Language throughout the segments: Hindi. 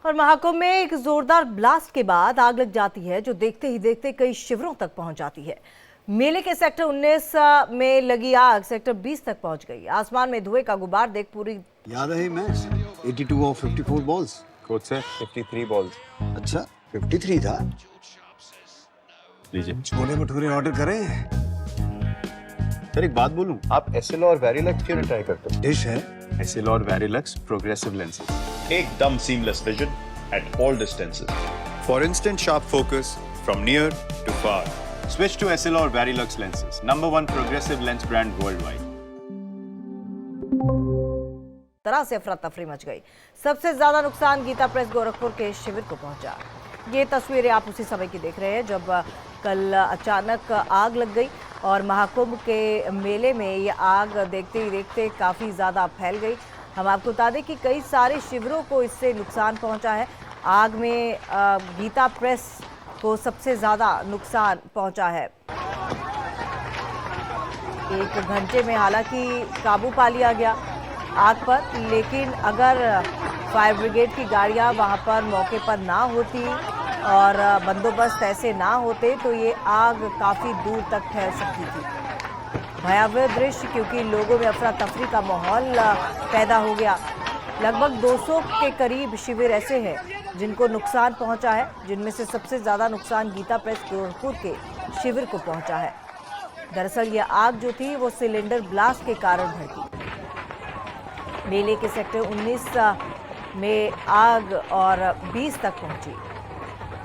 और महाकुंभ में एक जोरदार ब्लास्ट के बाद आग लग जाती है जो देखते ही देखते कई शिविरों तक पहुंच जाती है। मेले के सेक्टर 19 में लगी आग सेक्टर 20 तक पहुंच गई। आसमान में धुएं का गुबार देख पूरी याद है मैच 82 और 54 बॉल्स। कोच से 53 बॉल्स। अच्छा 53 था। लीजिए छोले भटूरे ऑर्डर करें। सर एक बात बोलूं, आप एसएल और वेरिलक्स क्यों ट्राई करते हो? डिश है एसएल और वेरिलक्स प्रोग्रेसिव लेंसेज, एकदम seamless vision at all distances. For instant sharp focus from near to far. switch to SL or Verilux lenses, #1 progressive lens brand worldwide. तरह से अफरा तफरी मच गई। सबसे ज्यादा नुकसान गीता प्रेस गोरखपुर के शिविर को पहुंचा। ये तस्वीरें आप उसी समय की देख रहे हैं जब कल अचानक आग लग गई और महाकुंभ के मेले में ये आग देखते ही देखते काफ़ी ज़्यादा फैल गई। हम आपको बता दें कि कई सारे शिविरों को इससे नुकसान पहुंचा है। आग में गीता प्रेस को सबसे ज़्यादा नुकसान पहुंचा है। 1 घंटे में हालांकि काबू पा लिया गया आग पर, लेकिन अगर फायर ब्रिगेड की गाड़ियां वहां पर मौके पर ना होती और बंदोबस्त ऐसे ना होते तो ये आग काफ़ी दूर तक फैल सकती थी। भयावह दृश्य, क्योंकि लोगों में अफरा तफरी का माहौल पैदा हो गया। लगभग 200 के करीब शिविर ऐसे हैं जिनको नुकसान पहुंचा है, जिनमें से सबसे ज़्यादा नुकसान गीता प्रेस गोरखपुर के शिविर को पहुंचा है। दरअसल ये आग जो थी वो सिलेंडर ब्लास्ट के कारण भड़की। मेले के सेक्टर 19 में आग और 20 तक पहुंची।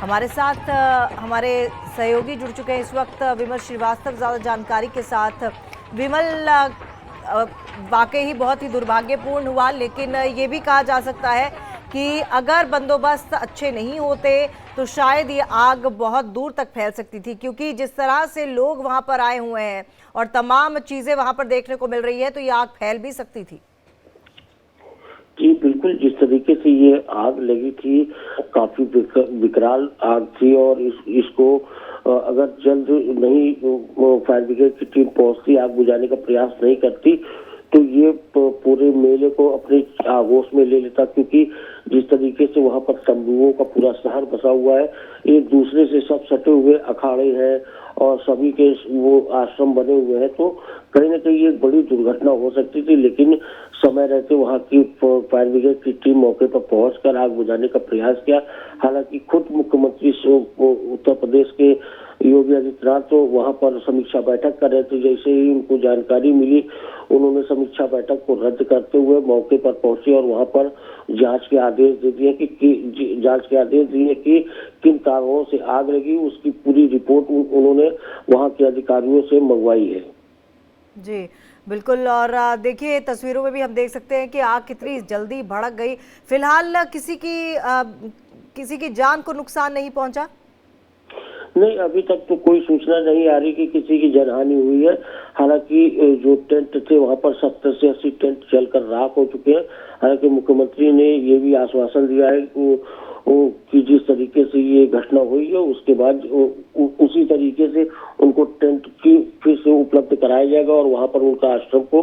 हमारे साथ हमारे सहयोगी जुड़ चुके हैं इस वक्त, विमल श्रीवास्तव ज़्यादा जानकारी के साथ। विमल, वाकई ही बहुत ही दुर्भाग्यपूर्ण हुआ, लेकिन ये भी कहा जा सकता है कि अगर बंदोबस्त अच्छे नहीं होते तो शायद ये आग बहुत दूर तक फैल सकती थी, क्योंकि जिस तरह से लोग वहाँ पर आए हुए हैं और तमाम चीज़ें वहाँ पर देखने को मिल रही है तो ये आग फैल भी सकती थी। जी बिल्कुल, जिस तरीके से ये आग लगी थी काफी विकराल आग थी और इसको अगर जल्द नहीं फायर ब्रिगेड की टीम पहुंचती, आग बुझाने का प्रयास नहीं करती तो ये पूरे मेले को अपने आगोश में ले लेता, क्योंकि जिस तरीके से वहां पर तंबुओं का पूरा शहर बसा हुआ है, एक दूसरे से सब सटे हुए अखाड़े हैं और सभी के वो आश्रम बने हुए हैं, तो कहीं ना कहीं एक बड़ी दुर्घटना हो सकती थी। लेकिन समय रहते वहां की फायर ब्रिगेड की टीम मौके पर पहुंचकर आग बुझाने का प्रयास किया। हालांकि खुद मुख्यमंत्री उत्तर प्रदेश के योगी आदित्यनाथ तो वहां पर समीक्षा बैठक कर रहे थे। जैसे ही उनको जानकारी मिली, उन्होंने समीक्षा बैठक को रद्द करते हुए मौके पर पहुंचे और वहां पर जांच के आदेश दे दिए कि किन कारणों से आग लगी, उसकी पूरी रिपोर्ट उन्होंने वहां के अधिकारियों से मंगवाई है। जी बिल्कुल, और देखिए तस्वीरों में भी हम देख सकते हैं कि आग कितनी जल्दी भड़क गई। फिलहाल किसी की जान को नुकसान नहीं पहुंचा? नहीं, अभी तक तो कोई सूचना नहीं आ रही कि किसी की जानहानि हुई है। हालांकि जो टेंट थे वहां पर 70 से 80 टेंट जलकर राख हो चुके हैं। हालांकि मुख्यमंत्री ने ये भी आश्वासन दिया है कि जिस तरीके से ये घटना हुई है उसके बाद उसी तरीके से उनको टेंट की फिर से उपलब्ध कराया जाएगा और वहां पर उनका आश्रम को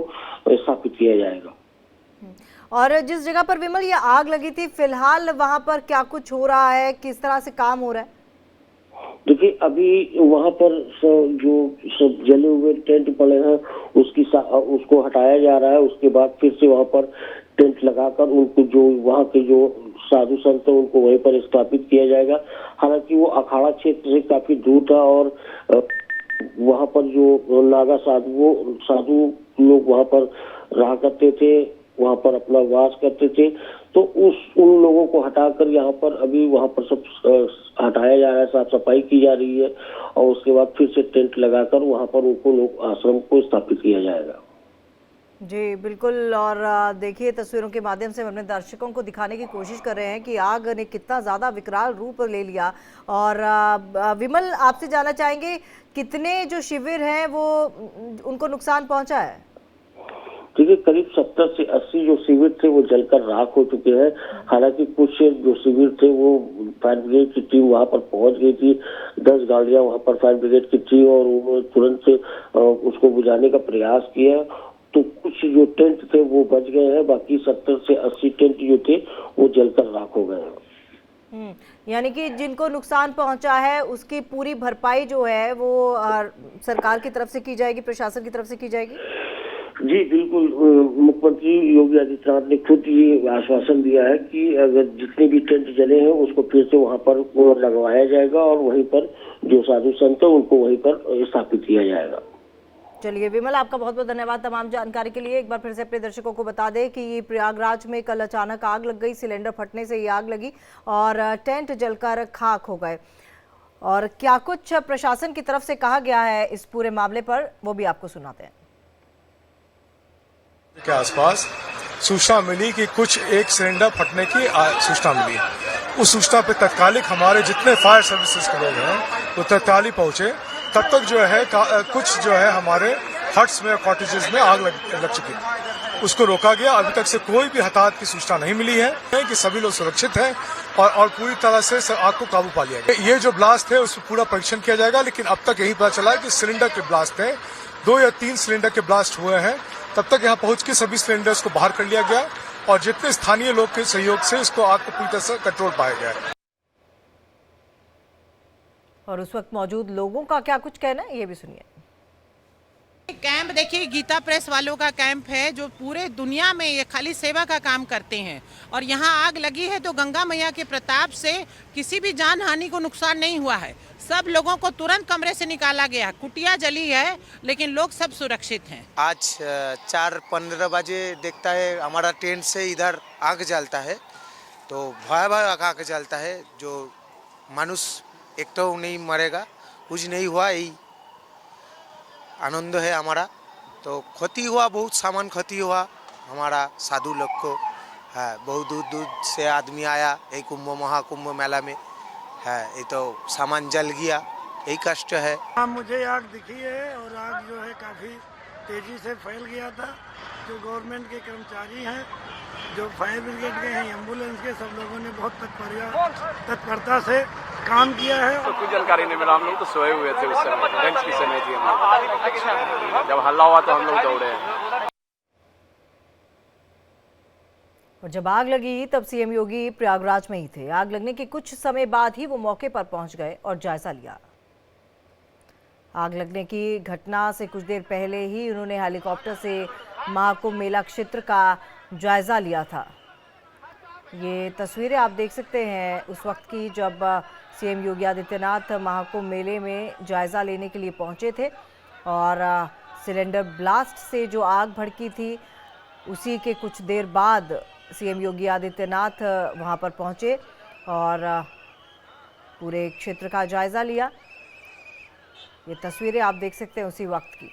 स्थापित किया जाएगा। और जिस जगह पर विमल ये आग लगी थी, फिलहाल वहां पर क्या कुछ हो रहा है, किस तरह से काम हो रहा है? देखिए, अभी वहां पर जो सब जले हुए टेंट पड़े हैं उसको हटाया जा रहा है। उसके बाद फिर से वहां पर टेंट लगाकर उनको जो वहां के जो साधु संत है उनको वहीं पर स्थापित किया जाएगा। हालांकि वो अखाड़ा क्षेत्र से काफी दूर था और वहां पर जो नागा साधु लोग वहां पर रहा करते थे, वहां पर अपना वास करते थे, तो उन लोगों को हटाकर यहाँ पर अभी वहां पर सब हटाया जा रहा है, साफ सफाई की जा रही है और उसके बाद फिर से टेंट लगाकर वहां पर उनको लोग आश्रम को स्थापित किया जाएगा। जी बिल्कुल, और देखिए तस्वीरों के माध्यम से हम अपने दर्शकों को दिखाने की कोशिश कर रहे हैं कि आग ने कितना ज़्यादा विकराल रूप ले लिया। और विमल, आपसे जानना चाहेंगे कितने जो शिविर हैं वो उनको नुकसान पहुंचा है? देखिए, करीब 70 से 80 जो शिविर थे वो जलकर राख हो चुके हैं। हालांकि कुछ जो शिविर थे वो फायर ब्रिगेड की टीम वहां पर पहुंच गई थी। 10 गाड़ियां वहां पर फायर ब्रिगेड की थी और उन्होंने तुरंत उसको बुझाने का प्रयास किया। तो कुछ जो टेंट थे वो बच गए हैं, बाकी 70 से 80 टेंट जो थे वो जलकर राख हो गए हैं। यानी कि जिनको नुकसान पहुंचा है उसकी पूरी भरपाई जो है वो सरकार की तरफ से की जाएगी, प्रशासन की तरफ से की जाएगी। जी बिल्कुल, मुख्यमंत्री योगी आदित्यनाथ ने खुद ये आश्वासन दिया है कि अगर जितने भी टेंट जले हैं उसको फिर से वहां पर लगवाया जाएगा और वहीं पर जो साधु संत है उनको वहीं पर स्थापित किया जाएगा। चलिए विमल, आपका बहुत बहुत धन्यवाद तमाम जानकारी के लिए। एक बार फिर से अपने दर्शकों को बता दें कि प्रयागराज में कल अचानक आग लग गई, सिलेंडर फटने से ये आग लगी और टेंट जलकर खाक हो गए। और क्या कुछ प्रशासन की तरफ से कहा गया है इस पूरे मामले पर, वो भी आपको सुनाते हैं। के आसपास सूचना मिली कि कुछ एक सिलेंडर फटने की सूचना मिली। उस सूचना पे तत्कालिक हमारे जितने फायर सर्विसेज के लोग हैं वो तत्कालिक पहुंचे। तब तक जो है कुछ जो है हमारे हट्स में, कॉटेजेस में आग लग चुकी थी, उसको रोका गया। अभी तक से कोई भी हताहत की सूचना नहीं मिली है कि सभी लोग सुरक्षित हैं और पूरी तरह से आग को काबू पा लिया गया। ये जो ब्लास्ट है उस पर पूरा परीक्षण किया जाएगा, लेकिन अब तक यही पता चला है कि सिलेंडर के ब्लास्ट है, 2 या 3 सिलेंडर के ब्लास्ट हुए हैं। तब तक यहाँ पहुंच के सभी सिलेंडर्स को बाहर कर लिया गया और जितने स्थानीय लोग के सहयोग से इसको आग को पूरी तरह से कंट्रोल पाया गया है। और उस वक्त मौजूद लोगों का क्या कुछ कहना है, ये भी सुनिए। कैंप देखिए, गीता प्रेस वालों का कैंप है जो पूरे दुनिया में ये खाली सेवा का काम करते हैं। और यहाँ आग लगी है तो गंगा मैया के प्रताप से किसी भी जान हानि को नुकसान नहीं हुआ है। सब लोगों को तुरंत कमरे से निकाला गया, कुटिया जली है लेकिन लोग सब सुरक्षित हैं। आज 4:15 बजे देखता है हमारा टेंट से इधर आग जलता है, तो भयावह आग जलता है। जो मनुष्य एक तो नहीं मरेगा, कुछ नहीं हुआ, यही आनंद है हमारा। तो क्षति हुआ, बहुत सामान क्षति हुआ हमारा साधु लोग को है। बहुत दूर दूर से आदमी आया यही कुंभ महाकुंभ मेला में है, ये तो सामान जल गया, यही कष्ट है। मुझे आग दिखी है और आग जो है काफ़ी तेज़ी से फैल गया था। जो गवर्नमेंट के कर्मचारी हैं, जो फायर ब्रिगेड के हैं, एम्बुलेंस के, सब लोगों ने बहुत तत्परता से काम किया है। तो कुछ जानकारी नहीं मिला, हम लोग तो सोए हुए थे उस समय, लंच की समय थी हम। जब हल्ला हुआ तो हम लोग दौड़े। और जब आग लगी तब सीएम योगी प्रयागराज में ही थे। आग लगने के कुछ समय बाद ही वो मौके पर पहुंच गए और जायजा लिया। आग लगने की घटना से कुछ देर पहले ही उन्होंने हेलीकॉप्टर से महाकुंभ मेला क्षेत्र का जायजा लिया था। ये तस्वीरें आप देख सकते हैं उस वक्त की जब सीएम योगी आदित्यनाथ महाकुंभ मेले में जायजा लेने के लिए पहुंचे थे और सिलेंडर ब्लास्ट से जो आग भड़की थी उसी के कुछ देर बाद सीएम योगी आदित्यनाथ वहां पर पहुंचे और पूरे क्षेत्र का जायजा लिया। ये तस्वीरें आप देख सकते हैं उसी वक्त की,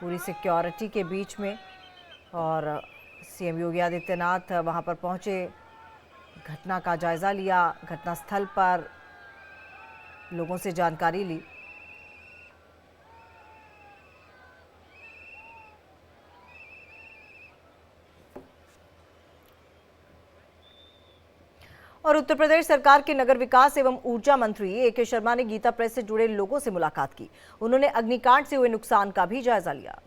पूरी सिक्योरिटी के बीच में, और सीएम योगी आदित्यनाथ वहां पर पहुंचे, घटना का जायजा लिया, घटनास्थल पर लोगों से जानकारी ली। और उत्तर प्रदेश सरकार के नगर विकास एवं ऊर्जा मंत्री ए.के. शर्मा ने गीता प्रेस से जुड़े लोगों से मुलाकात की। उन्होंने अग्निकांड से हुए नुकसान का भी जायजा लिया।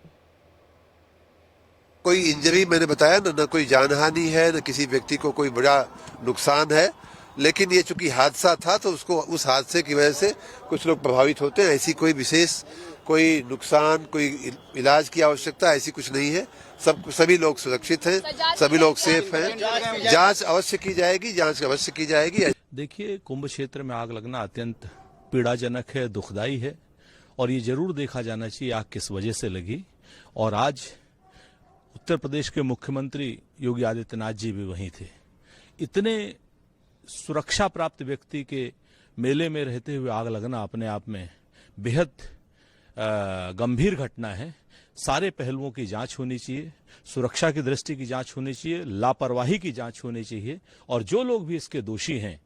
कोई इंजरी मैंने बताया ना कोई जानहानि है, न किसी व्यक्ति को कोई बड़ा नुकसान है, लेकिन ये चूंकि हादसा था तो उसको उस हादसे की वजह से कुछ लोग प्रभावित होते हैं। ऐसी कोई विशेष कोई नुकसान, कोई इलाज की आवश्यकता ऐसी कुछ नहीं है। सभी लोग सुरक्षित हैं, सभी लोग सेफ हैं। जांच अवश्य की जाएगी, जांच अवश्य की जाएगी। देखिए, कुंभ क्षेत्र में आग लगना अत्यंत पीड़ाजनक है, दुखदायी है और ये जरूर देखा जाना चाहिए आग किस वजह से लगी। और आज उत्तर प्रदेश के मुख्यमंत्री योगी आदित्यनाथ जी भी वहीं थे। इतने सुरक्षा प्राप्त व्यक्ति के मेले में रहते हुए आग लगना अपने आप में बेहद गंभीर घटना है। सारे पहलुओं की जांच होनी चाहिए, सुरक्षा की दृष्टि की जांच होनी चाहिए, लापरवाही की जांच होनी चाहिए और जो लोग भी इसके दोषी हैं,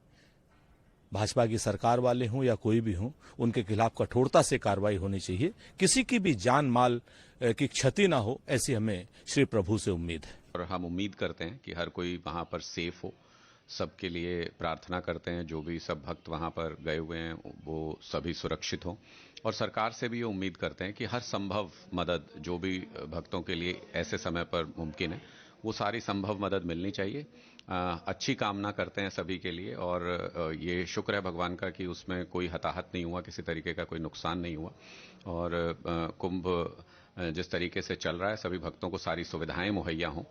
भाजपा की सरकार वाले हों या कोई भी हों, उनके खिलाफ कठोरता से कार्रवाई होनी चाहिए। किसी की भी जान माल की क्षति ना हो, ऐसी हमें श्री प्रभु से उम्मीद है। और हम उम्मीद करते हैं कि हर कोई वहां पर सेफ हो, सबके लिए प्रार्थना करते हैं। जो भी सब भक्त वहां पर गए हुए हैं वो सभी सुरक्षित हों और सरकार से भी ये उम्मीद करते हैं कि हर संभव मदद जो भी भक्तों के लिए ऐसे समय पर मुमकिन है वो सारी संभव मदद मिलनी चाहिए। अच्छी कामना करते हैं सभी के लिए और ये शुक्र है भगवान का कि उसमें कोई हताहत नहीं हुआ, किसी तरीके का कोई नुकसान नहीं हुआ और कुंभ जिस तरीके से चल रहा है सभी भक्तों को सारी सुविधाएं मुहैया हों